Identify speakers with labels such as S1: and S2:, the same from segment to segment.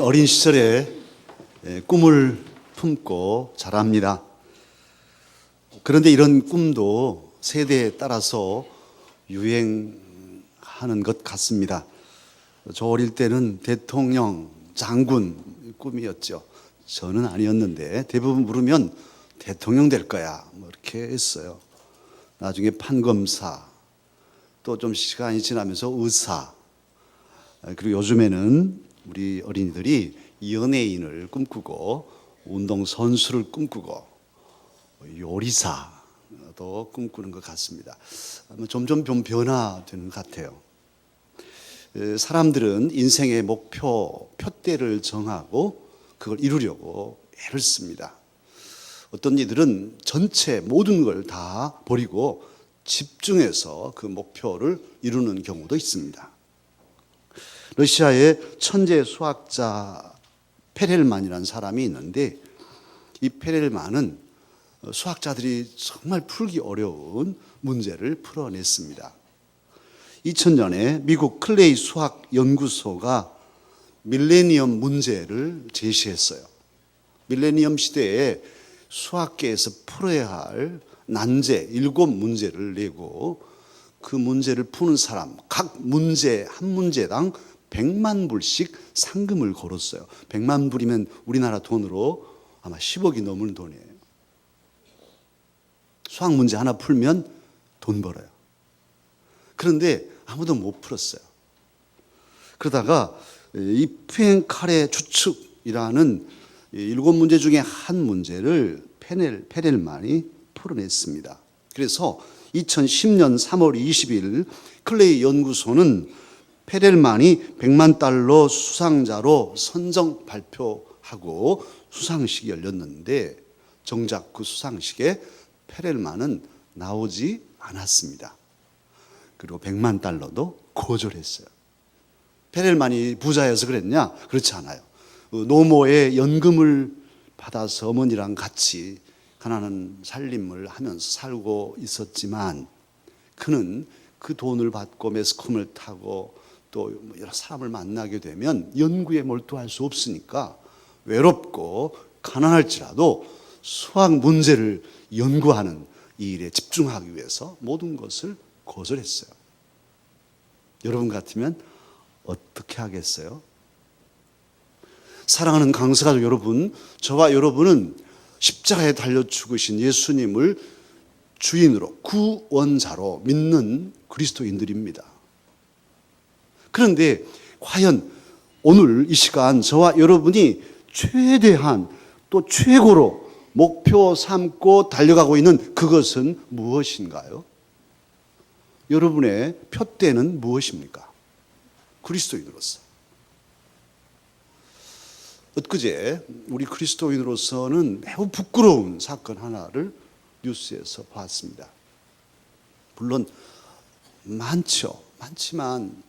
S1: 어린 시절에 꿈을 품고 자랍니다. 그런데 이런 꿈도 세대에 따라서 유행하는 것 같습니다. 저 어릴 때는 대통령, 장군 꿈이었죠. 저는 아니었는데 대부분 물으면 대통령 될 거야 뭐 이렇게 했어요. 나중에 판검사, 또 좀 시간이 지나면서 의사, 그리고 요즘에는 우리 어린이들이 연예인을 꿈꾸고 운동선수를 꿈꾸고 요리사도 꿈꾸는 것 같습니다. 점점 좀 변화되는 것 같아요. 사람들은 인생의 목표, 표대를 정하고 그걸 이루려고 애를 씁니다. 어떤 이들은 전체 모든 걸 다 버리고 집중해서 그 목표를 이루는 경우도 있습니다. 러시아의 천재 수학자 페렐만이라는 사람이 있는데, 이 페렐만은 수학자들이 정말 풀기 어려운 문제를 풀어냈습니다. 2000년에 미국 클레이 수학 연구소가 밀레니엄 문제를 제시했어요. 밀레니엄 시대에 수학계에서 풀어야 할 난제 7문제를 내고 그 문제를 푸는 사람, 각 문제 한 문제당 100만 불씩 상금을 걸었어요. 100만 불이면 우리나라 돈으로 아마 10억이 넘는 돈이에요. 수학 문제 하나 풀면 돈 벌어요. 그런데 아무도 못 풀었어요. 그러다가 이 푸엥카레 추측이라는 7문제 중에 한 문제를 페렐만이 풀어냈습니다. 그래서 2010년 3월 20일 클레이 연구소는 페렐만이 100만 달러 수상자로 선정 발표하고 수상식이 열렸는데, 정작 그 수상식에 페렐만은 나오지 않았습니다. 그리고 100만 달러도 거절했어요. 페렐만이 부자여서 그랬냐? 그렇지 않아요. 노모의 연금을 받아서 어머니랑 같이 가난한 살림을 하면서 살고 있었지만, 그는 그 돈을 받고 매스컴을 타고 또 여러 사람을 만나게 되면 연구에 몰두할 수 없으니까 외롭고 가난할지라도 수학 문제를 연구하는 이 일에 집중하기 위해서 모든 것을 거절했어요. 여러분 같으면 어떻게 하겠어요? 사랑하는 강서가족 여러분, 저와 여러분은 십자가에 달려 죽으신 예수님을 주인으로, 구원자로 믿는 그리스도인들입니다. 그런데 과연 오늘 이 시간 저와 여러분이 최대한 또 최고로 목표 삼고 달려가고 있는 그것은 무엇인가요? 여러분의 표대는 무엇입니까? 그리스도인으로서. 엊그제 우리 그리스도인으로서는 매우 부끄러운 사건 하나를 뉴스에서 봤습니다. 물론 많지만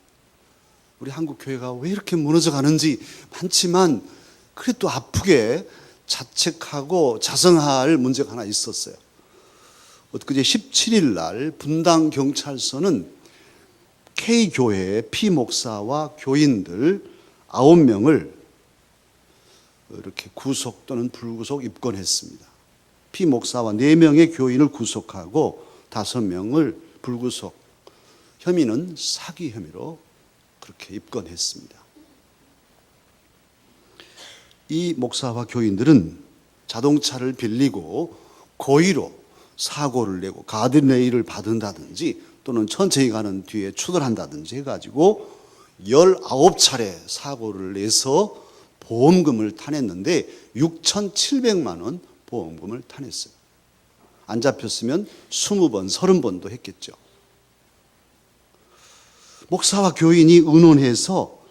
S1: 우리 한국 교회가 왜 이렇게 무너져 가는지 많지만, 그래도 아프게 자책하고 자성할 문제가 하나 있었어요. 엊그제 17일 날 분당 경찰서는 K교회의 피목사와 교인들 9명을 이렇게 구속 또는 불구속 입건했습니다. 피목사와 4명의 교인을 구속하고 5명을 불구속, 혐의는 사기 혐의로 그렇게 입건했습니다. 이 목사와 교인들은 자동차를 빌리고 고의로 사고를 내고 가드레일을 받은다든지 또는 천천히 가는 뒤에 추돌한다든지 해가지고 19차례 사고를 내서 보험금을 타냈는데 6,700만 원 보험금을 타냈어요. 안 잡혔으면 20번, 30번도 했겠죠. 목사와 교인이 의논해서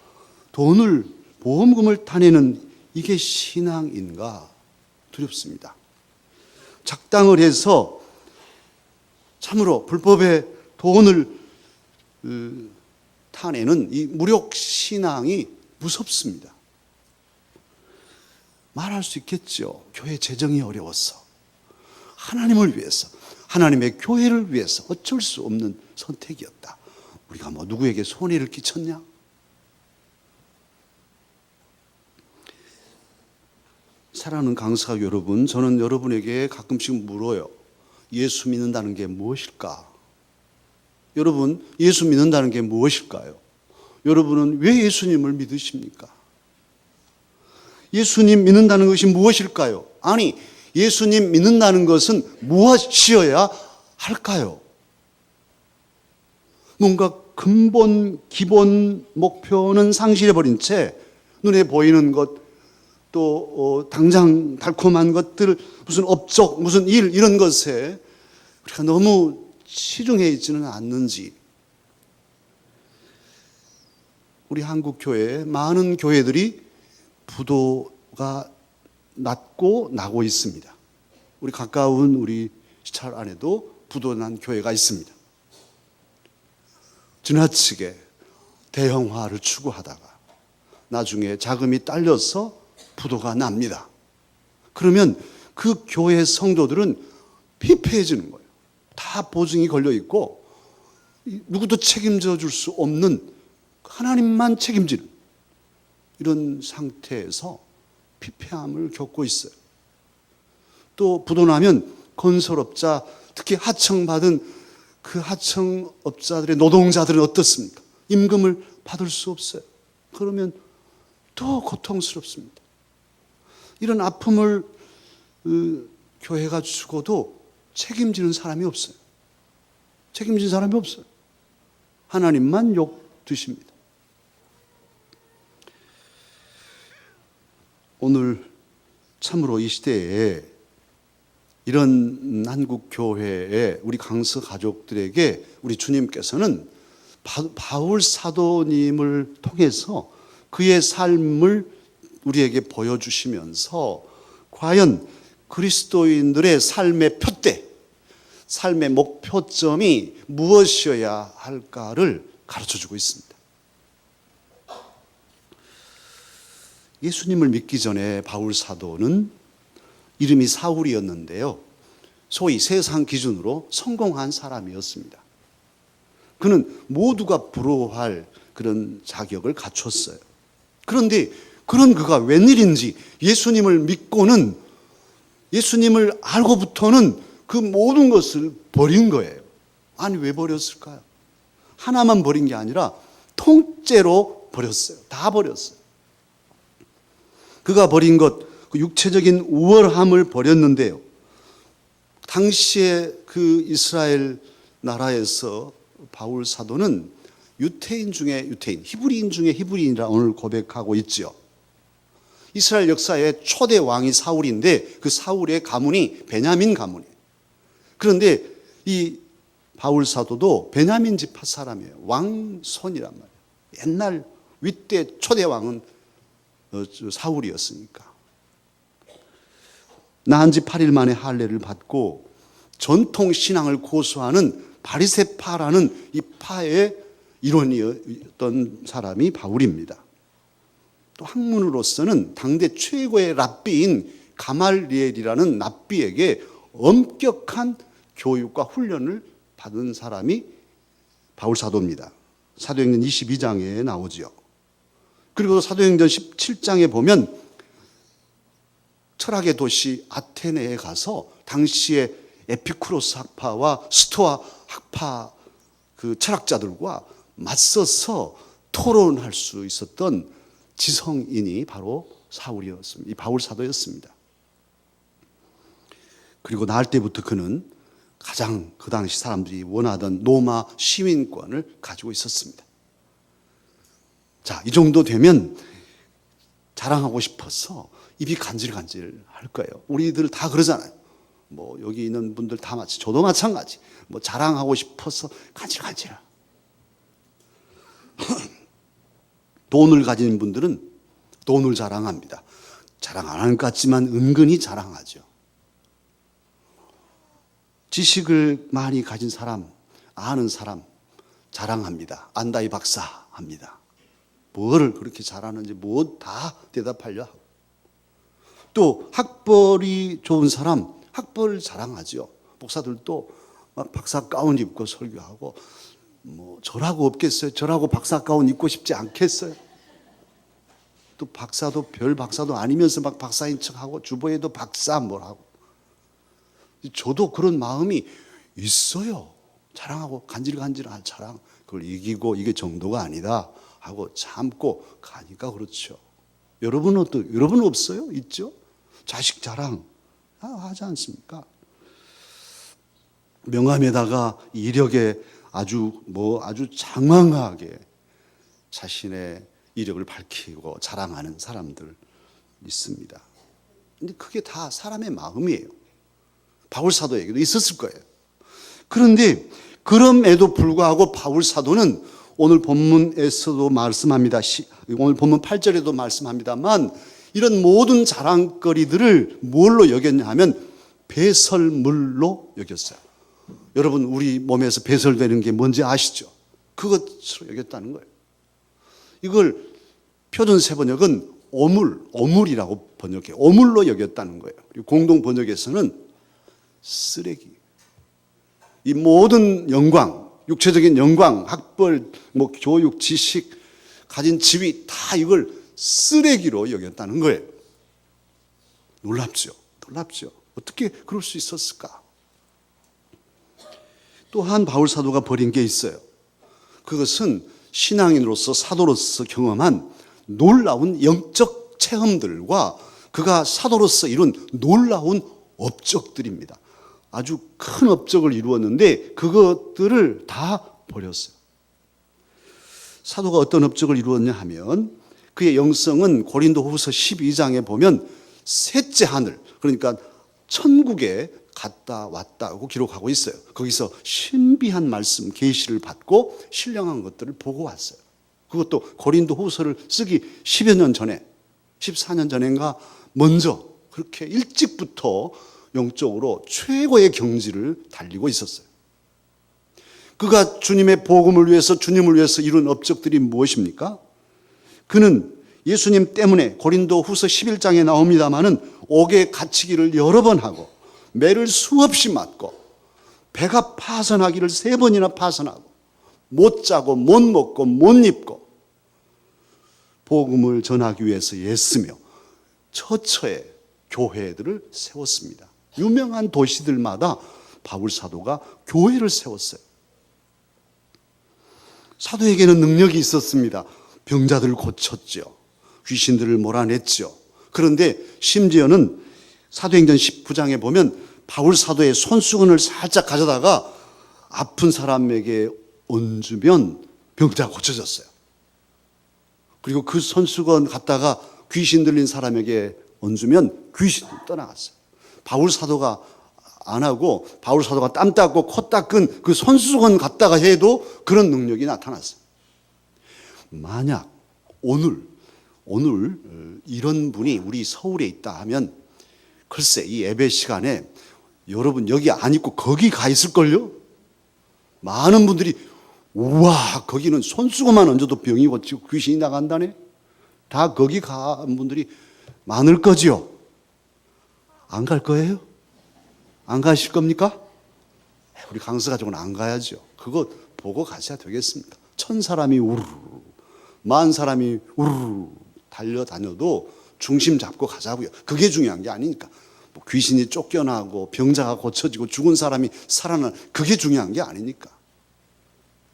S1: 보험금을 타내는 이게 신앙인가 두렵습니다. 작당을 해서 참으로 불법의 돈을 타내는 이 무력 신앙이 무섭습니다. 말할 수 있겠죠. 교회 재정이 어려워서, 하나님을 위해서, 하나님의 교회를 위해서 어쩔 수 없는 선택이었다. 우리가 누구에게 손해를 끼쳤냐? 사랑하는 강사 여러분, 저는 여러분에게 가끔씩 물어요. 예수 믿는다는 게 무엇일까? 여러분, 예수 믿는다는 게 무엇일까요? 여러분은 왜 예수님을 믿으십니까? 예수님 믿는다는 것이 무엇일까요? 아니, 예수님 믿는다는 것은 무엇이어야 할까요? 뭔가 근본, 기본 목표는 상실해버린 채 눈에 보이는 것, 또 당장 달콤한 것들, 무슨 업적, 무슨 일, 이런 것에 우리가 너무 치중해 있지는 않는지. 우리 한국 교회 많은 교회들이 부도가 났고 나고 있습니다. 우리 가까운 우리 시찰 안에도 부도 난 교회가 있습니다. 지나치게 대형화를 추구하다가 나중에 자금이 딸려서 부도가 납니다. 그러면 그 교회 성도들은 피폐해지는 거예요. 다 보증이 걸려 있고 누구도 책임져 줄 수 없는, 하나님만 책임지는 이런 상태에서 피폐함을 겪고 있어요. 또 부도나면 건설업자, 특히 하청받은 그 하청업자들의 노동자들은 어떻습니까? 임금을 받을 수 없어요. 그러면 더 고통스럽습니다. 이런 아픔을 교회가 주고도 책임지는 사람이 없어요. 책임지는 사람이 없어요. 하나님만 욕 드십니다. 오늘 참으로 이 시대에 이런 한국 교회의 우리 강서 가족들에게 우리 주님께서는 바울 사도님을 통해서 그의 삶을 우리에게 보여주시면서 과연 그리스도인들의 삶의 표대, 삶의 목표점이 무엇이어야 할까를 가르쳐주고 있습니다. 예수님을 믿기 전에 바울 사도는 이름이 사울이었는데요, 소위 세상 기준으로 성공한 사람이었습니다. 그는 모두가 부러워할 그런 자격을 갖췄어요. 그런데 그런 그가 웬일인지 예수님을 믿고는, 예수님을 알고부터는 그 모든 것을 버린 거예요. 아니, 왜 버렸을까요? 하나만 버린 게 아니라 통째로 버렸어요. 다 버렸어요. 그가 버린 것, 그 육체적인 우월함을 버렸는데요, 당시에 그 이스라엘 나라에서 바울 사도는 유태인 중에 유태인, 히브리인 중에 히브리인이라 오늘 고백하고 있죠. 이스라엘 역사의 초대 왕이 사울인데 그 사울의 가문이 베냐민 가문이에요. 그런데 이 바울 사도도 베냐민 지파 사람이에요. 왕손이란 말이에요. 옛날 윗대 초대 왕은 사울이었으니까. 낳은 지 8일 만에 할례를 받고 전통 신앙을 고수하는 바리새파라는 이 파의 일원이었던 사람이 바울입니다. 또 학문으로서는 당대 최고의 랍비인 가말리엘이라는 랍비에게 엄격한 교육과 훈련을 받은 사람이 바울 사도입니다. 사도행전 22장에 나오지요. 그리고 사도행전 17장에 보면 철학의 도시 아테네에 가서 당시의 에피쿠로스 학파와 스토아 학파 그 철학자들과 맞서서 토론할 수 있었던 지성인이 바로 사울이었습니다. 이 바울 사도였습니다. 그리고 낳을 때부터 그는 가장 그 당시 사람들이 원하던 로마 시민권을 가지고 있었습니다. 자, 이 정도 되면 자랑하고 싶어서 입이 간질간질 할 거예요. 우리들 다 그러잖아요. 뭐 여기 있는 분들 다 마치, 저도 마찬가지. 뭐 자랑하고 싶어서 간질간질. 돈을 가진 분들은 돈을 자랑합니다. 자랑 안 하는 것 같지만 은근히 자랑하죠. 지식을 많이 가진 사람, 아는 사람 자랑합니다. 안다이 박사 합니다. 뭐를 그렇게 잘하는지 뭐 다 대답하려 하고. 또 학벌이 좋은 사람, 학벌 자랑하죠. 목사들도 막 박사 가운 입고 설교하고, 뭐 저라고 없겠어요? 저라고 박사 가운 입고 싶지 않겠어요? 또 박사도 별 박사도 아니면서 막 박사인 척하고 주보에도 박사 뭘 하고. 저도 그런 마음이 있어요. 자랑하고 간질간질한 자랑. 그걸 이기고 이게 정도가 아니다 하고 참고 가니까 그렇죠. 여러분은 여러분은 없어요? 있죠? 자식 자랑 하지 않습니까? 명함에다가 이력에 아주 장황하게 자신의 이력을 밝히고 자랑하는 사람들 있습니다. 근데 그게 다 사람의 마음이에요. 바울 사도에게도 있었을 거예요. 그런데 그럼에도 불구하고 바울 사도는 오늘 본문에서도 말씀합니다. 오늘 본문 8절에도 말씀합니다만 이런 모든 자랑거리들을 뭘로 여겼냐 하면 배설물로 여겼어요. 여러분 우리 몸에서 배설되는 게 뭔지 아시죠? 그것으로 여겼다는 거예요. 이걸 표준 세번역은 오물이라고 번역해요. 오물로 여겼다는 거예요. 그리고 공동 번역에서는 쓰레기. 이 모든 영광, 육체적인 영광, 학벌, 교육, 지식, 가진 지위 다 이걸 쓰레기로 여겼다는 거예요. 놀랍죠. 어떻게 그럴 수 있었을까? 또한 바울 사도가 벌인 게 있어요. 그것은 신앙인으로서 사도로서 경험한 놀라운 영적 체험들과 그가 사도로서 이룬 놀라운 업적들입니다. 아주 큰 업적을 이루었는데 그것들을 다 버렸어요. 사도가 어떤 업적을 이루었냐 하면 그의 영성은 고린도후서 12장에 보면 셋째 하늘, 그러니까 천국에 갔다 왔다고 기록하고 있어요. 거기서 신비한 말씀, 계시를 받고 신령한 것들을 보고 왔어요. 그것도 고린도후서를 쓰기 10여 년 전에, 14년 전인가 먼저 그렇게 일찍부터 영적으로 최고의 경지를 달리고 있었어요. 그가 주님의 복음을 위해서, 주님을 위해서 이룬 업적들이 무엇입니까? 그는 예수님 때문에 고린도후서 11장에 나옵니다마는 옥에 갇히기를 여러 번 하고 매를 수없이 맞고 배가 파선하기를 3번이나 파선하고 못 자고 못 먹고 못 입고 복음을 전하기 위해서 애쓰며 처처에 교회들을 세웠습니다. 유명한 도시들마다 바울 사도가 교회를 세웠어요. 사도에게는 능력이 있었습니다. 병자들을 고쳤죠. 귀신들을 몰아냈죠. 그런데 심지어는 사도행전 19장에 보면 바울 사도의 손수건을 살짝 가져다가 아픈 사람에게 얹으면 병자가 고쳐졌어요. 그리고 그 손수건 갖다가 귀신 들린 사람에게 얹으면 귀신이 떠나갔어요. 바울 사도가 안 하고 바울 사도가 땀 닦고 코 닦은 그 손수건 갖다가 해도 그런 능력이 나타났어요. 만약 오늘 이런 분이 우리 서울에 있다 하면 글쎄 이 예배 시간에 여러분 여기 안 있고 거기 가 있을걸요? 많은 분들이 우와 거기는 손수건만 얹어도 병이 고치고 귀신이 나간다네? 다 거기 간 분들이 많을 거지요? 안 갈 거예요? 안 가실 겁니까? 우리 강서 가족은 안 가야죠. 그거 보고 가셔야 되겠습니다. 1000사람이 우르르, 10,000사람이 우르르 달려다녀도 중심 잡고 가자고요. 그게 중요한 게 아니니까. 뭐 귀신이 쫓겨나고 병자가 고쳐지고 죽은 사람이 살아나 그게 중요한 게 아니니까.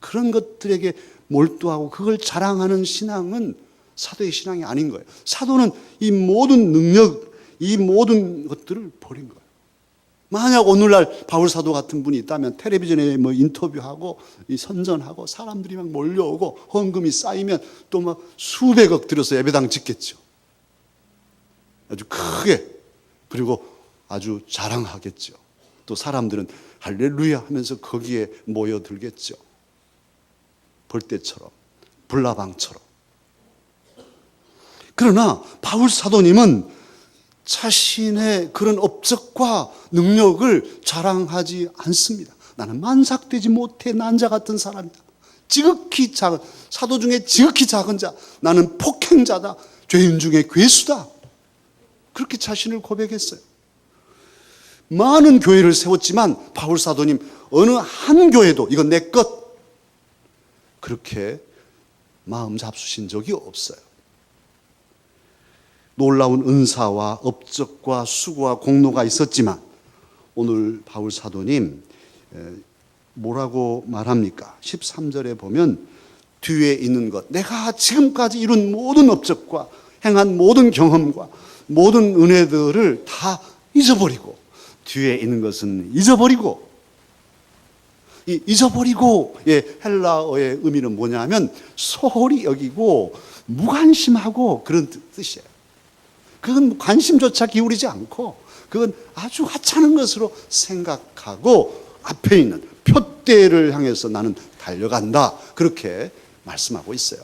S1: 그런 것들에게 몰두하고 그걸 자랑하는 신앙은 사도의 신앙이 아닌 거예요. 사도는 이 모든 능력, 이 모든 것들을 버린 거예요. 만약 오늘날 바울 사도 같은 분이 있다면 텔레비전에 뭐 인터뷰하고 선전하고 사람들이 막 몰려오고 헌금이 쌓이면 또 막 수백억 들여서 예배당 짓겠죠. 아주 크게 그리고 아주 자랑하겠죠. 또 사람들은 할렐루야 하면서 거기에 모여들겠죠. 벌떼처럼 불나방처럼. 그러나 바울 사도님은 자신의 그런 업적과 능력을 자랑하지 않습니다. 나는 만삭되지 못해 난 자 같은 사람이다. 지극히 작은 사도 중에 지극히 작은 자. 나는 폭행자다. 죄인 중에 괴수다. 그렇게 자신을 고백했어요. 많은 교회를 세웠지만 바울 사도님 어느 한 교회도 이건 내 것 그렇게 마음 잡수신 적이 없어요. 놀라운 은사와 업적과 수고와 공로가 있었지만 오늘 바울 사도님 뭐라고 말합니까? 13절에 보면 뒤에 있는 것, 내가 지금까지 이룬 모든 업적과 행한 모든 경험과 모든 은혜들을 다 잊어버리고, 뒤에 있는 것은 잊어버리고, 이 잊어버리고의 헬라어의 의미는 뭐냐면 소홀히 여기고 무관심하고 그런 뜻이에요. 그건 관심조차 기울이지 않고 그건 아주 하찮은 것으로 생각하고 앞에 있는 표대를 향해서 나는 달려간다, 그렇게 말씀하고 있어요.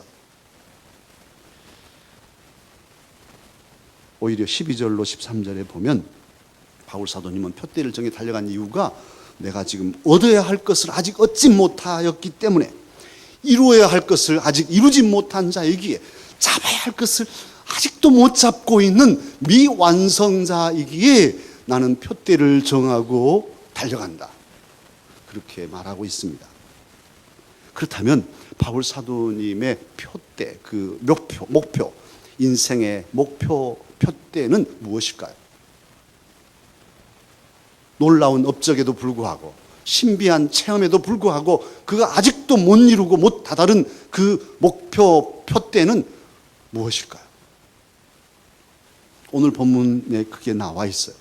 S1: 오히려 12절로 13절에 보면 바울 사도님은 표대를 정해 달려간 이유가 내가 지금 얻어야 할 것을 아직 얻지 못하였기 때문에, 이루어야 할 것을 아직 이루지 못한 자이기에, 잡아야 할 것을 아직도 못 잡고 있는 미완성자이기에 나는 표대를 정하고 달려간다, 그렇게 말하고 있습니다. 그렇다면 바울 사도님의 표대, 그 목표, 인생의 표대는 무엇일까요? 놀라운 업적에도 불구하고 신비한 체험에도 불구하고 그가 아직도 못 이루고 못 다다른 그 표대는 무엇일까요? 오늘 본문에 그게 나와 있어요.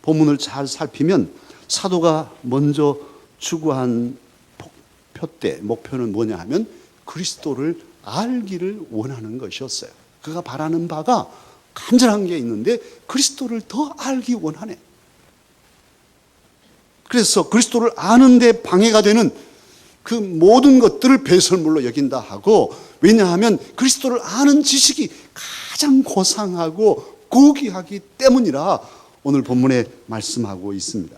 S1: 본문을 잘 살피면 사도가 먼저 추구한 목표는 뭐냐 하면 그리스도를 알기를 원하는 것이었어요. 그가 바라는 바가 간절한 게 있는데 그리스도를 더 알기 원하네. 그래서 그리스도를 아는데 방해가 되는 그 모든 것들을 배설물로 여긴다 하고, 왜냐하면 그리스도를 아는 지식이 가장 고상하고 고귀하기 때문이라 오늘 본문에 말씀하고 있습니다.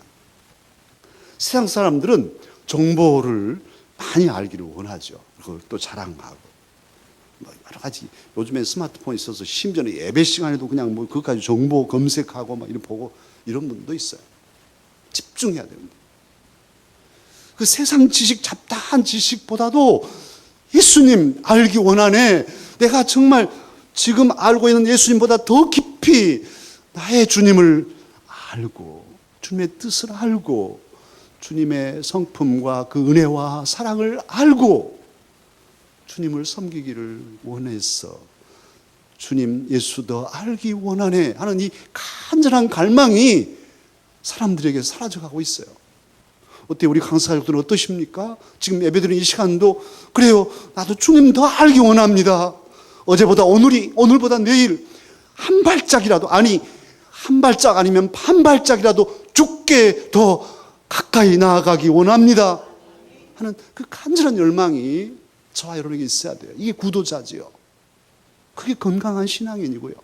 S1: 세상 사람들은 정보를 많이 알기를 원하죠. 그걸 또 자랑하고 여러 가지, 요즘에 스마트폰이 있어서 심지어는 예배 시간에도 그냥 그것까지 정보 검색하고 이런 보고 이런 분도 있어요. 집중해야 됩니다. 그 세상 지식, 잡다한 지식보다도 예수님 알기 원하네. 내가 정말 지금 알고 있는 예수님보다 더 깊이 나의 주님을 알고, 주님의 뜻을 알고, 주님의 성품과 그 은혜와 사랑을 알고 주님을 섬기기를 원해서 주님 예수 더 알기 원하네 하는 이 간절한 갈망이 사람들에게 사라져가고 있어요. 어때요? 우리 강사가족들은 어떠십니까? 지금 예배드리는 이 시간도 그래요. 나도 주님 더 알기 원합니다. 어제보다 오늘보다 내일 한 발짝이라도, 아니 한 발짝 아니면 반 발짝이라도 주께 더 가까이 나아가기 원합니다 하는 그 간절한 열망이 저와 여러분에게 있어야 돼요. 이게 구도자지요. 그게 건강한 신앙인이고요.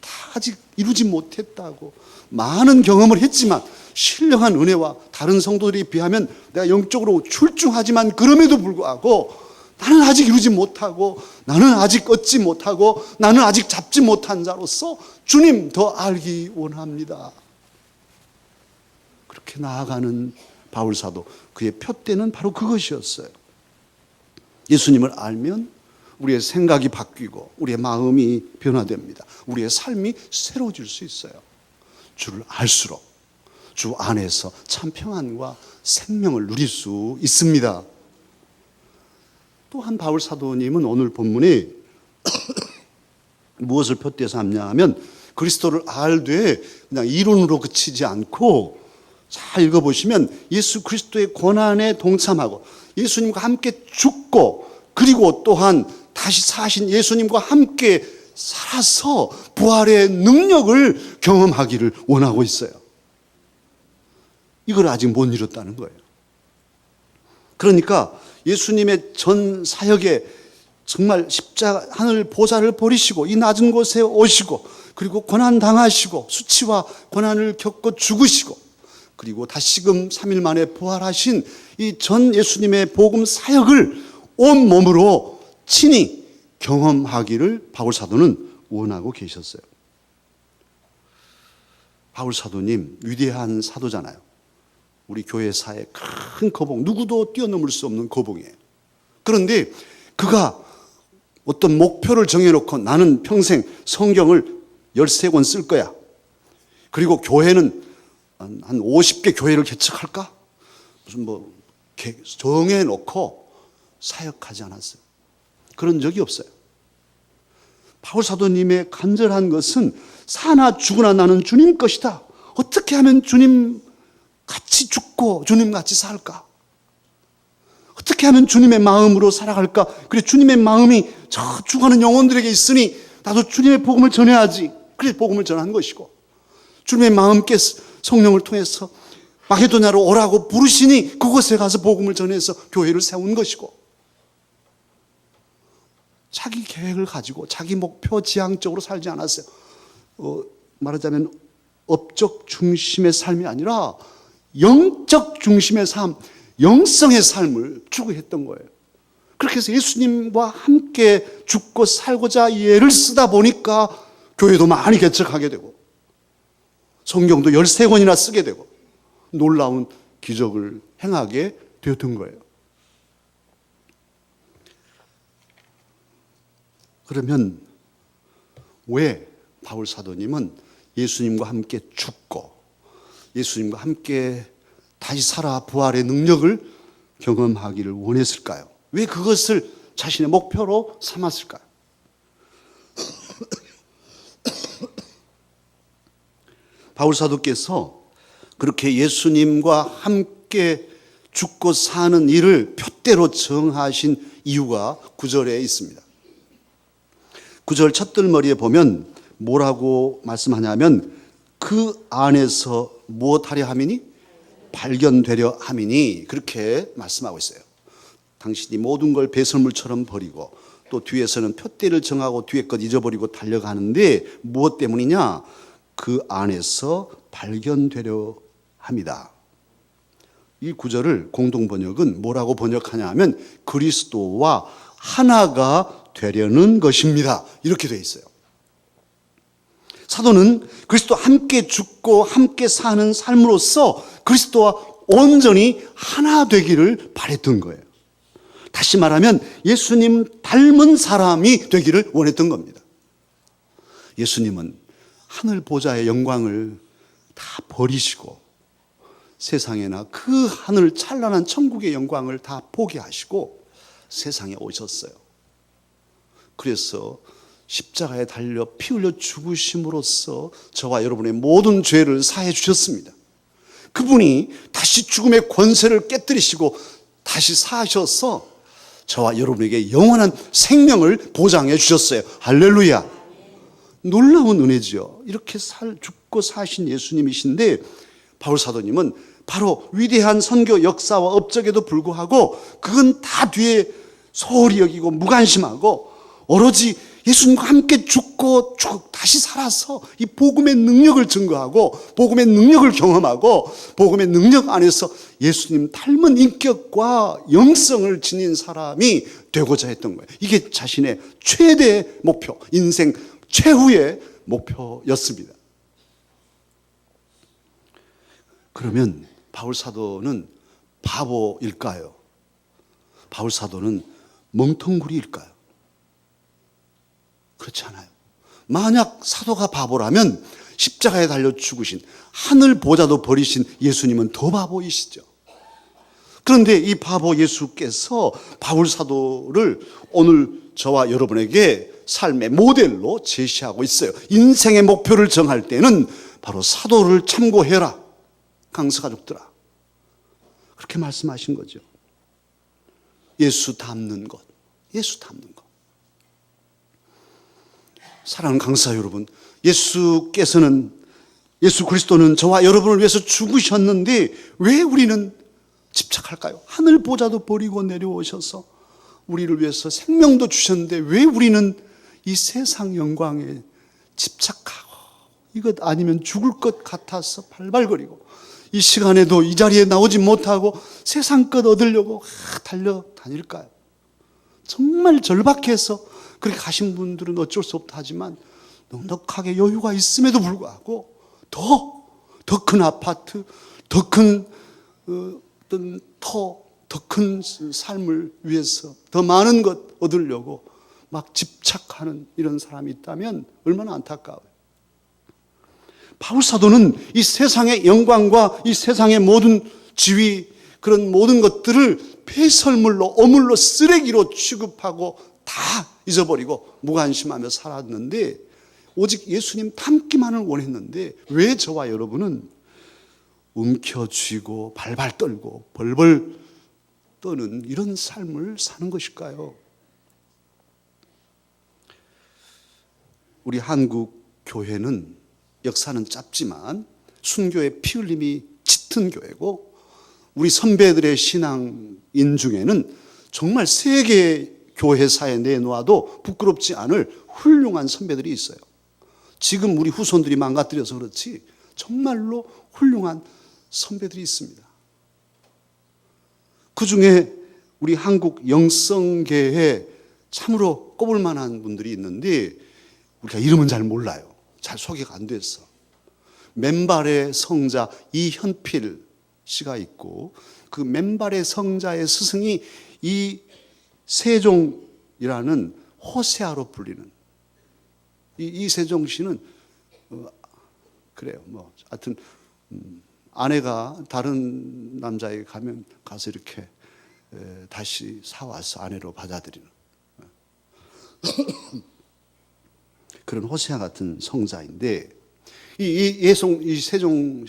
S1: 다 아직 이루지 못했다고 많은 경험을 했지만 신령한 은혜와 다른 성도들에 비하면 내가 영적으로 출중하지만 그럼에도 불구하고 나는 아직 이루지 못하고, 나는 아직 얻지 못하고, 나는 아직 잡지 못한 자로서 주님 더 알기 원합니다. 그렇게 나아가는 바울 사도, 그의 표대는 바로 그것이었어요. 예수님을 알면 우리의 생각이 바뀌고 우리의 마음이 변화됩니다. 우리의 삶이 새로워질 수 있어요. 주를 알수록 주 안에서 참 평안과 생명을 누릴 수 있습니다. 또한 바울 사도님은 오늘 본문에 무엇을 표대에 삼냐 하면 그리스도를 알되 그냥 이론으로 그치지 않고, 잘 읽어보시면 예수 그리스도의 고난에 동참하고 예수님과 함께 죽고, 그리고 또한 다시 사신 예수님과 함께 살아서 부활의 능력을 경험하기를 원하고 있어요. 이걸 아직 못 이뤘다는 거예요. 그러니까 예수님의 전 사역에 정말 십자가 하늘 보좌를 버리시고 이 낮은 곳에 오시고, 그리고 고난 당하시고 수치와 고난을 겪고 죽으시고, 그리고 다시금 3일 만에 부활하신 이 전 예수님의 복음 사역을 온 몸으로 친히 경험하기를 바울 사도는 원하고 계셨어요. 바울 사도님 위대한 사도잖아요. 우리 교회사의 큰 거봉, 누구도 뛰어넘을 수 없는 거봉이에요. 그런데 그가 어떤 목표를 정해놓고 나는 평생 성경을 13권 쓸 거야. 그리고 교회는 한 50개 교회를 개척할까? 무슨 정해놓고 사역하지 않았어요. 그런 적이 없어요. 바울 사도님의 간절한 것은 사나 죽으나 나는 주님 것이다. 어떻게 하면 주님 같이 죽고 주님 같이 살까? 어떻게 하면 주님의 마음으로 살아갈까? 그래, 주님의 마음이 저 죽어가는 영혼들에게 있으니 나도 주님의 복음을 전해야지. 그래, 복음을 전한 것이고, 주님의 마음께서 성령을 통해서 마게도냐로 오라고 부르시니 그곳에 가서 복음을 전해서 교회를 세운 것이고, 자기 계획을 가지고 자기 목표 지향적으로 살지 않았어요. 말하자면 업적 중심의 삶이 아니라 영적 중심의 삶, 영성의 삶을 추구했던 거예요. 그렇게 해서 예수님과 함께 죽고 살고자 애를 쓰다 보니까 교회도 많이 개척하게 되고 성경도 13권이나 쓰게 되고 놀라운 기적을 행하게 되었던 거예요. 그러면 왜 바울 사도님은 예수님과 함께 죽고 예수님과 함께 다시 살아 부활의 능력을 경험하기를 원했을까요? 왜 그것을 자신의 목표로 삼았을까요? 바울 사도께서 그렇게 예수님과 함께 죽고 사는 일을 표대로 정하신 이유가 9절에 있습니다. 9절 첫들머리에 보면 뭐라고 말씀하냐면 그 안에서 무엇하려 함이니? 발견되려 함이니, 그렇게 말씀하고 있어요. 당신이 모든 걸 배설물처럼 버리고 또 뒤에서는 표대를 정하고 뒤에 것 잊어버리고 달려가는데 무엇 때문이냐? 그 안에서 발견되려 합니다. 이 구절을 공동번역은 뭐라고 번역하냐 하면 그리스도와 하나가 되려는 것입니다. 이렇게 되어 있어요. 사도는 그리스도와 함께 죽고 함께 사는 삶으로써 그리스도와 온전히 하나 되기를 바랬던 거예요. 다시 말하면 예수님 닮은 사람이 되기를 원했던 겁니다. 예수님은 하늘 보좌의 영광을 다 버리시고 세상에나 그 하늘 찬란한 천국의 영광을 다 포기하시고 세상에 오셨어요. 그래서 십자가에 달려 피 흘려 죽으심으로써 저와 여러분의 모든 죄를 사해 주셨습니다. 그분이 다시 죽음의 권세를 깨뜨리시고 다시 사셔서 저와 여러분에게 영원한 생명을 보장해 주셨어요. 할렐루야. 놀라운 은혜지요. 이렇게 죽고 사신 예수님이신데 바울 사도님은 바로 위대한 선교 역사와 업적에도 불구하고 그건 다 뒤에 소홀히 여기고 무관심하고 오로지 예수님과 함께 죽고 다시 살아서 이 복음의 능력을 증거하고 복음의 능력을 경험하고 복음의 능력 안에서 예수님 닮은 인격과 영성을 지닌 사람이 되고자 했던 거예요. 이게 자신의 최대 목표, 인생 최후의 목표였습니다. 그러면 바울 사도는 바보일까요? 바울 사도는 멍텅구리일까요? 그렇지 않아요. 만약 사도가 바보라면 십자가에 달려 죽으신 하늘 보좌도 버리신 예수님은 더 바보이시죠. 그런데 이 바보 예수께서 바울 사도를 오늘 저와 여러분에게 삶의 모델로 제시하고 있어요. 인생의 목표를 정할 때는 바로 사도를 참고해라. 강서 가족들아. 그렇게 말씀하신 거죠. 예수 닮는 것. 예수 닮는 것. 사랑하는 강사 여러분, 예수 그리스도는 저와 여러분을 위해서 죽으셨는데 왜 우리는 집착할까요? 하늘 보좌도 버리고 내려오셔서 우리를 위해서 생명도 주셨는데 왜 우리는 이 세상 영광에 집착하고 이것 아니면 죽을 것 같아서 발발거리고 이 시간에도 이 자리에 나오지 못하고 세상 것 얻으려고 달려다닐까요? 정말 절박해서 그렇게 가신 분들은 어쩔 수 없다 하지만 넉넉하게 여유가 있음에도 불구하고 더 큰 아파트, 더 큰 어떤 더 큰 삶을 위해서 더 많은 것 얻으려고 막 집착하는 이런 사람이 있다면 얼마나 안타까워요. 바울 사도는 이 세상의 영광과 이 세상의 모든 지위, 그런 모든 것들을 폐설물로, 어물로, 쓰레기로 취급하고 다 잊어버리고 무관심하며 살았는데, 오직 예수님 닮기만을 원했는데 왜 저와 여러분은 움켜쥐고 발발 떨고 벌벌 떠는 이런 삶을 사는 것일까요? 우리 한국 교회는 역사는 짧지만 순교의 피 흘림이 짙은 교회고, 우리 선배들의 신앙인 중에는 정말 세계 교회사에 내놓아도 부끄럽지 않을 훌륭한 선배들이 있어요. 지금 우리 후손들이 망가뜨려서 그렇지 정말로 훌륭한 선배들이 있습니다. 그 중에 우리 한국 영성계에 참으로 꼽을 만한 분들이 있는데 우리가 이름은 잘 몰라요. 잘 소개가 안 됐어. 맨발의 성자 이현필 씨가 있고, 그 맨발의 성자의 스승이 이 세종이라는 호세아로 불리는 이세종 씨는 그래요. 뭐 하여튼 아내가 다른 남자에게 가서 이렇게 다시 사와서 아내로 받아들이는 그런 호세아 같은 성자인데, 이 세종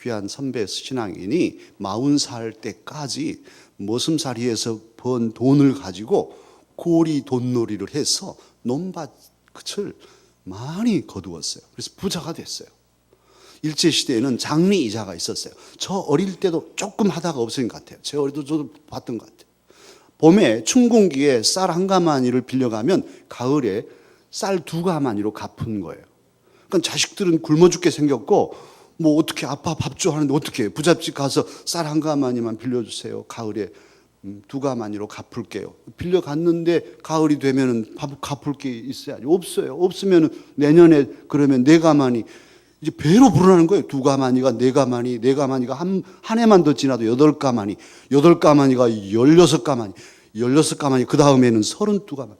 S1: 귀한 선배 신앙인이 40살 때까지 머슴살이에서 번 돈을 가지고 고리 돈놀이를 해서 논밭을 많이 거두었어요. 그래서 부자가 됐어요. 일제시대에는 장리 이자가 있었어요. 저 어릴 때도 조금 하다가 없어진 것 같아요. 제 어릴 때도 저도 봤던 것 같아요. 봄에 춘궁기에 쌀 1가마니를 빌려가면 가을에 쌀 2가마니로 갚은 거예요. 그러니까 자식들은 굶어 죽게 생겼고, 뭐 어떻게 아빠 밥 줘 하는데 어떻게 부잣집 가서 쌀 1가마니만 빌려주세요. 가을에 2가마니로 갚을게요. 빌려갔는데 가을이 되면은 밥 갚을 게 있어야지. 없어요. 없으면 내년에 그러면 4가마니, 이제 배로 불어나는 거예요. 2가마니가 4가마니, 4가마니가 한 해만 더 지나도 8가마니, 8가마니가 16가마니, 16가마니, 그 다음에는 32가마니.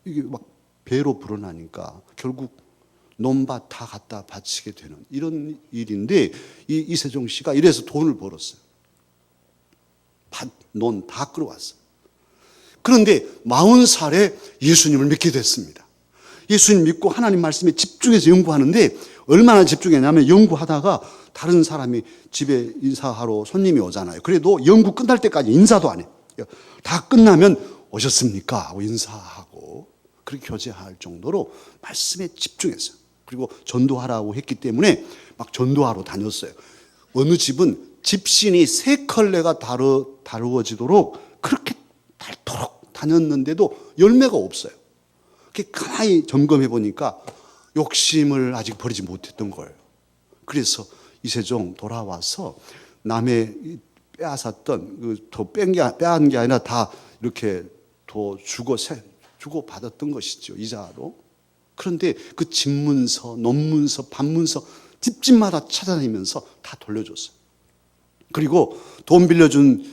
S1: 이게 막 배로 불어나니까 결국 논밭 다 갖다 바치게 되는 이런 일인데, 이세종 씨가 이래서 돈을 벌었어요. 밭, 논 다 끌어왔어요. 그런데 40살에 예수님을 믿게 됐습니다. 예수님 믿고 하나님 말씀에 집중해서 연구하는데, 얼마나 집중했냐면 연구하다가 다른 사람이 집에 인사하러 손님이 오잖아요. 그래도 연구 끝날 때까지 인사도 안 해요. 다 끝나면 오셨습니까? 하고 인사하고 그렇게 교제할 정도로 말씀에 집중했어요. 그리고 전도하라고 했기 때문에 막 전도하러 다녔어요. 어느 집은 집신이 3컬레가 다루어지도록 그렇게 닳도록 다녔는데도 열매가 없어요. 가만히 점검해 보니까 욕심을 아직 버리지 못했던 거예요. 그래서 이세종 돌아와서 남의 빼앗았던 더 빼앗은 게 아니라 다 이렇게 더 주고 받았던 것이죠, 이자로. 그런데 그 집문서, 논문서, 반문서 집집마다 찾아다니면서 다 돌려줬어요. 그리고 돈 빌려준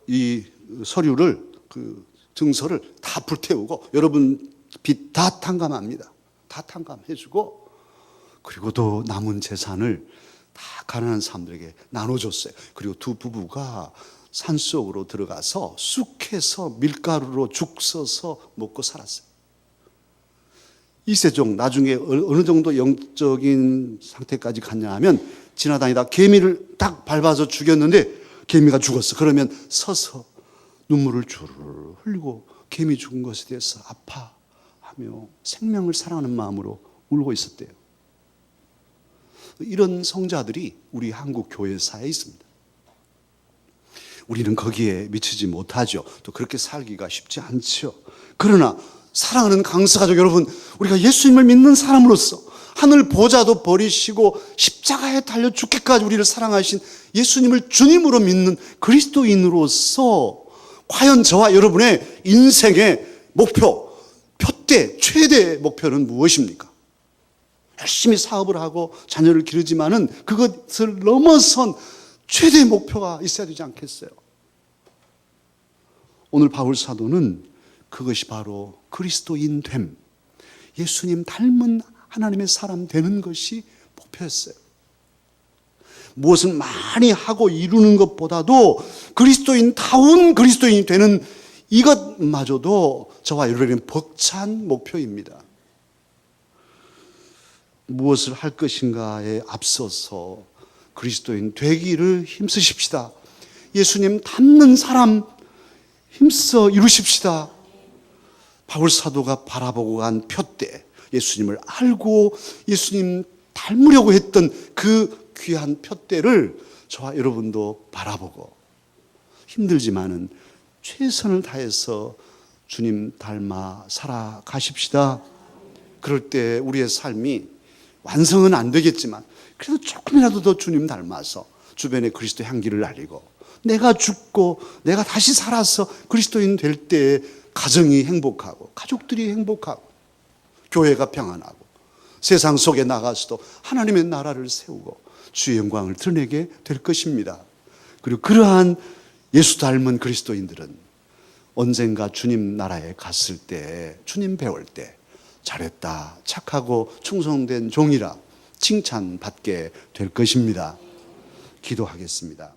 S1: 이 서류를, 그 증서를 다 불태우고, 여러분 빚 다 탕감합니다. 다 탕감해주고, 그리고 또 남은 재산을 다 가난한 사람들에게 나눠줬어요. 그리고 두 부부가 산속으로 들어가서 쑥해서 밀가루로 죽 써서 먹고 살았어요. 이세종 나중에 어느 정도 영적인 상태까지 갔냐 하면, 지나다니다 개미를 딱 밟아서 죽였는데 개미가 죽었어. 그러면 서서 눈물을 주르르 흘리고 개미 죽은 것에 대해서 아파하며 생명을 사랑하는 마음으로 울고 있었대요. 이런 성자들이 우리 한국 교회사에 있습니다. 우리는 거기에 미치지 못하죠. 또 그렇게 살기가 쉽지 않죠. 그러나 사랑하는 강서가족 여러분, 우리가 예수님을 믿는 사람으로서 하늘 보좌도 버리시고 십자가에 달려 죽기까지 우리를 사랑하신 예수님을 주님으로 믿는 그리스도인으로서 과연 저와 여러분의 인생의 목표, 표대, 최대 목표는 무엇입니까? 열심히 사업을 하고 자녀를 기르지만은 그것을 넘어선 최대 목표가 있어야 되지 않겠어요? 오늘 바울 사도는 그것이 바로 그리스도인됨, 예수님 닮은 하나님의 사람 되는 것이 목표였어요. 무엇을 많이 하고 이루는 것보다도 그리스도인다운 그리스도인이 되는 이것마저도 저와 여러분의 벅찬 목표입니다. 무엇을 할 것인가에 앞서서 그리스도인 되기를 힘쓰십시다. 예수님 닮는 사람 힘써 이루십시다. 바울 사도가 바라보고 간 표대, 예수님을 알고 예수님 닮으려고 했던 그 귀한 표대를 저와 여러분도 바라보고 힘들지만은 최선을 다해서 주님 닮아 살아가십시다. 그럴 때 우리의 삶이 완성은 안 되겠지만 그래도 조금이라도 더 주님 닮아서 주변에 그리스도 향기를 알리고 내가 죽고 내가 다시 살아서 그리스도인 될 때 가정이 행복하고 가족들이 행복하고 교회가 평안하고 세상 속에 나가서도 하나님의 나라를 세우고 주의 영광을 드러내게 될 것입니다. 그리고 그러한 예수 닮은 그리스도인들은 언젠가 주님 나라에 갔을 때 주님 배울 때 잘했다, 착하고 충성된 종이라 칭찬받게 될 것입니다. 기도하겠습니다.